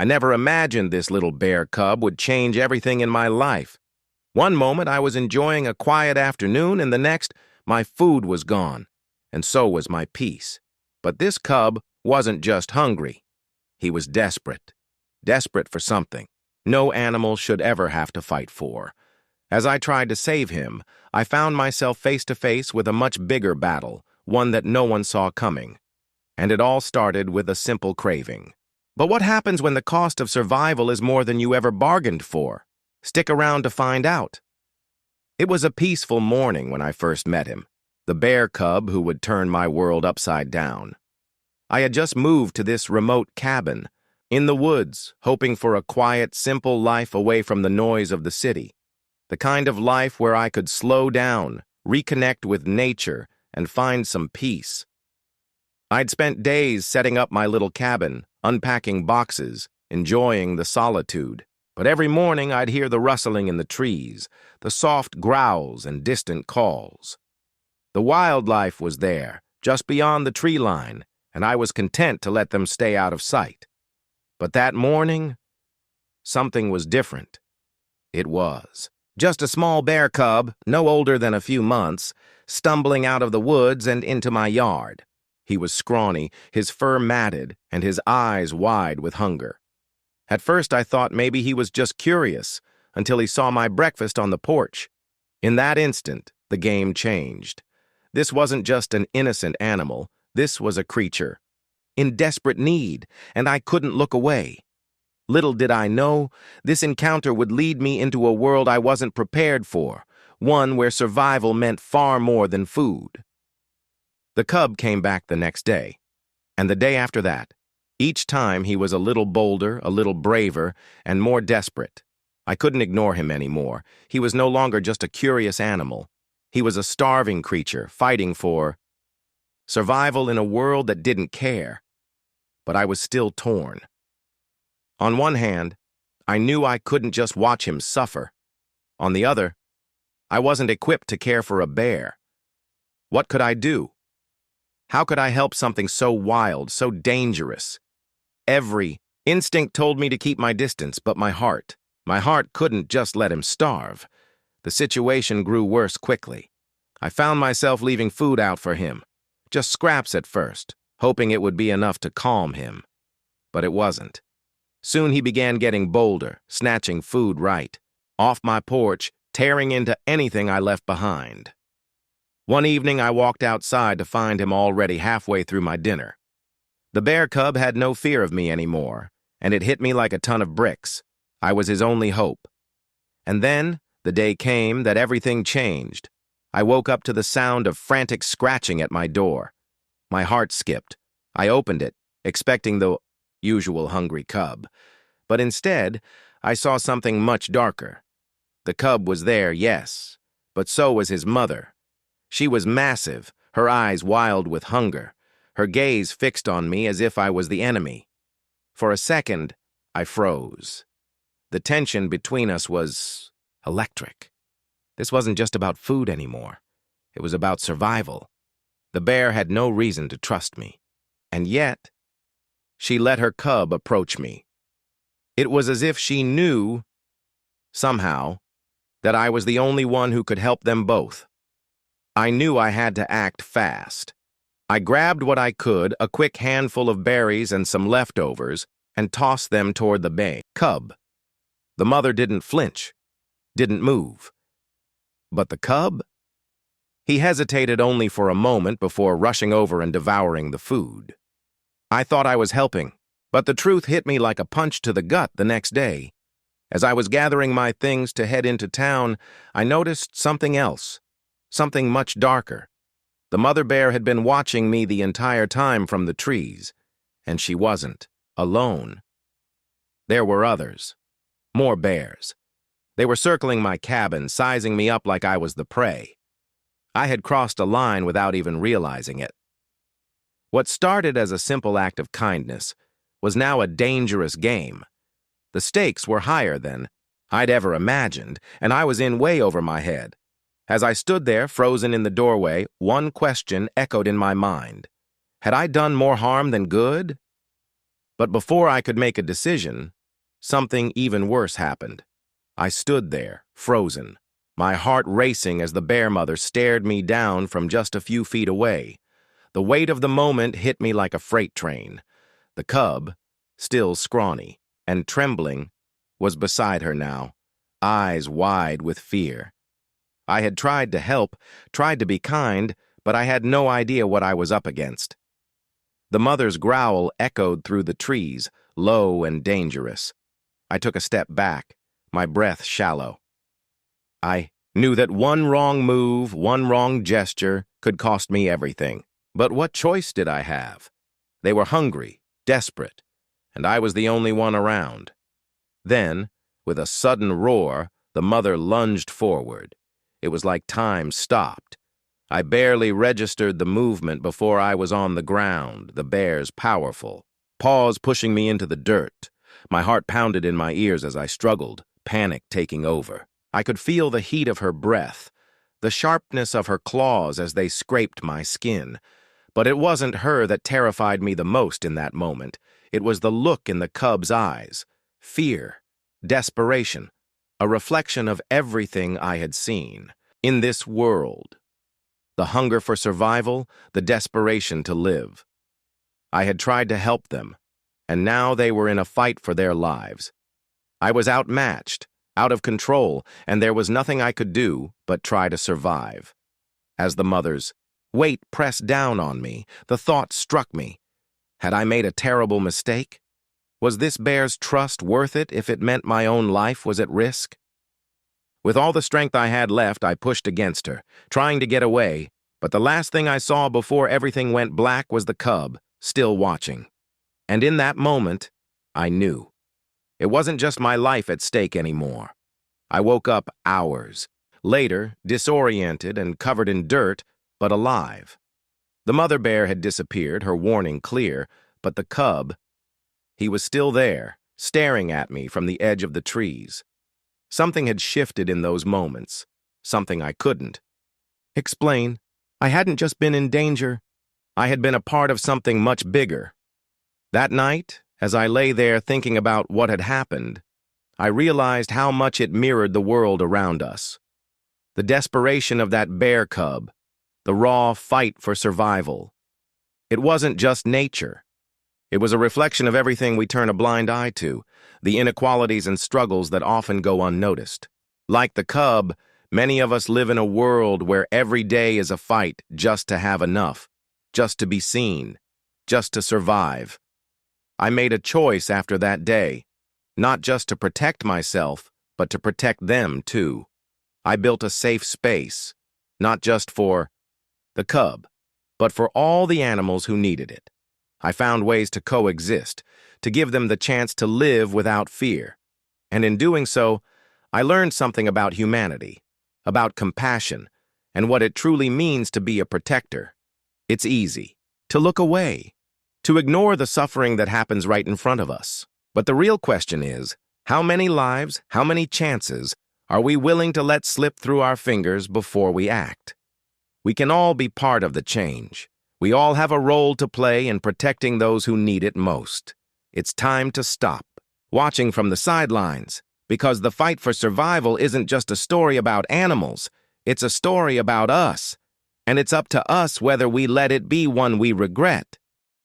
I never imagined this little bear cub would change everything in my life. One moment I was enjoying a quiet afternoon, and the next, my food was gone, and so was my peace. But this cub wasn't just hungry. He was desperate. Desperate for something no animal should ever have to fight for. As I tried to save him, I found myself face to face with a much bigger battle, one that no one saw coming. And it all started with a simple craving. But what happens when the cost of survival is more than you ever bargained for? Stick around to find out. It was a peaceful morning when I first met him, the bear cub who would turn my world upside down. I had just moved to this remote cabin, in the woods, hoping for a quiet, simple life away from the noise of the city. The kind of life where I could slow down, reconnect with nature, and find some peace. I'd spent days setting up my little cabin, unpacking boxes, enjoying the solitude. But every morning I'd hear the rustling in the trees, the soft growls and distant calls. The wildlife was there, just beyond the tree line, and I was content to let them stay out of sight. But that morning, something was different. It was just a small bear cub, no older than a few months, stumbling out of the woods and into my yard. He was scrawny, his fur matted, and his eyes wide with hunger. At first I thought maybe he was just curious, until he saw my breakfast on the porch. In that instant, the game changed. This wasn't just an innocent animal, this was a creature in desperate need, and I couldn't look away. Little did I know, this encounter would lead me into a world I wasn't prepared for, one where survival meant far more than food. The cub came back the next day, and the day after that. Each time he was a little bolder, a little braver, and more desperate. I couldn't ignore him anymore. He was no longer just a curious animal. He was a starving creature fighting for survival in a world that didn't care. But I was still torn. On one hand, I knew I couldn't just watch him suffer. On the other, I wasn't equipped to care for a bear. What could I do? How could I help something so wild, so dangerous? Every instinct told me to keep my distance, but my heart couldn't just let him starve. The situation grew worse quickly. I found myself leaving food out for him. Just scraps at first, hoping it would be enough to calm him. But it wasn't. Soon he began getting bolder, snatching food right off my porch, tearing into anything I left behind. One evening I walked outside to find him already halfway through my dinner. The bear cub had no fear of me anymore, and it hit me like a ton of bricks. I was his only hope. And then, the day came that everything changed. I woke up to the sound of frantic scratching at my door. My heart skipped. I opened it, expecting the usual hungry cub. But instead, I saw something much darker. The cub was there, yes, but so was his mother. She was massive, her eyes wild with hunger, her gaze fixed on me as if I was the enemy. For a second, I froze. The tension between us was electric. This wasn't just about food anymore. It was about survival. The bear had no reason to trust me. And yet, she let her cub approach me. It was as if she knew, somehow, that I was the only one who could help them both. I knew I had to act fast. I grabbed what I could, a quick handful of berries and some leftovers, and tossed them toward the bay cub. The mother didn't flinch, didn't move. But the cub? He hesitated only for a moment before rushing over and devouring the food. I thought I was helping, but the truth hit me like a punch to the gut the next day. As I was gathering my things to head into town, I noticed something else, something much darker. The mother bear had been watching me the entire time from the trees, and she wasn't alone. There were others, more bears. They were circling my cabin, sizing me up like I was the prey. I had crossed a line without even realizing it. What started as a simple act of kindness was now a dangerous game. The stakes were higher than I'd ever imagined, and I was in way over my head. As I stood there, frozen in the doorway, one question echoed in my mind. Had I done more harm than good? But before I could make a decision, something even worse happened. I stood there, frozen, my heart racing as the bear mother stared me down from just a few feet away. The weight of the moment hit me like a freight train. The cub, still scrawny and trembling, was beside her now, eyes wide with fear. I had tried to help, tried to be kind, but I had no idea what I was up against. The mother's growl echoed through the trees, low and dangerous. I took a step back, my breath shallow. I knew that one wrong move, one wrong gesture could cost me everything. But what choice did I have? They were hungry, desperate, and I was the only one around. Then, with a sudden roar, the mother lunged forward. It was like time stopped. I barely registered the movement before I was on the ground, the bear's powerful paws pushing me into the dirt. My heart pounded in my ears as I struggled, panic taking over. I could feel the heat of her breath, the sharpness of her claws as they scraped my skin. But it wasn't her that terrified me the most in that moment. It was the look in the cub's eyes. Fear, desperation, a reflection of everything I had seen in this world. The hunger for survival, the desperation to live. I had tried to help them, and now they were in a fight for their lives. I was outmatched, out of control, and there was nothing I could do but try to survive. As the mother's weight pressed down on me, the thought struck me. Had I made a terrible mistake? Was this bear's trust worth it if it meant my own life was at risk? With all the strength I had left, I pushed against her, trying to get away, but the last thing I saw before everything went black was the cub, still watching. And in that moment, I knew. It wasn't just my life at stake anymore. I woke up hours later, disoriented and covered in dirt, but alive. The mother bear had disappeared, her warning clear, but the cub, he was still there, staring at me from the edge of the trees. Something had shifted in those moments, something I couldn't explain. I hadn't just been in danger, I had been a part of something much bigger. That night, as I lay there thinking about what had happened, I realized how much it mirrored the world around us. The desperation of that bear cub, the raw fight for survival. It wasn't just nature. It was a reflection of everything we turn a blind eye to, the inequalities and struggles that often go unnoticed. Like the cub, many of us live in a world where every day is a fight just to have enough, just to be seen, just to survive. I made a choice after that day, not just to protect myself, but to protect them too. I built a safe space, not just for the cub, but for all the animals who needed it. I found ways to coexist, to give them the chance to live without fear. And in doing so, I learned something about humanity, about compassion, and what it truly means to be a protector. It's easy to look away, to ignore the suffering that happens right in front of us. But the real question is, how many lives, how many chances are we willing to let slip through our fingers before we act? We can all be part of the change. We all have a role to play in protecting those who need it most. It's time to stop watching from the sidelines, because the fight for survival isn't just a story about animals, it's a story about us. And it's up to us whether we let it be one we regret.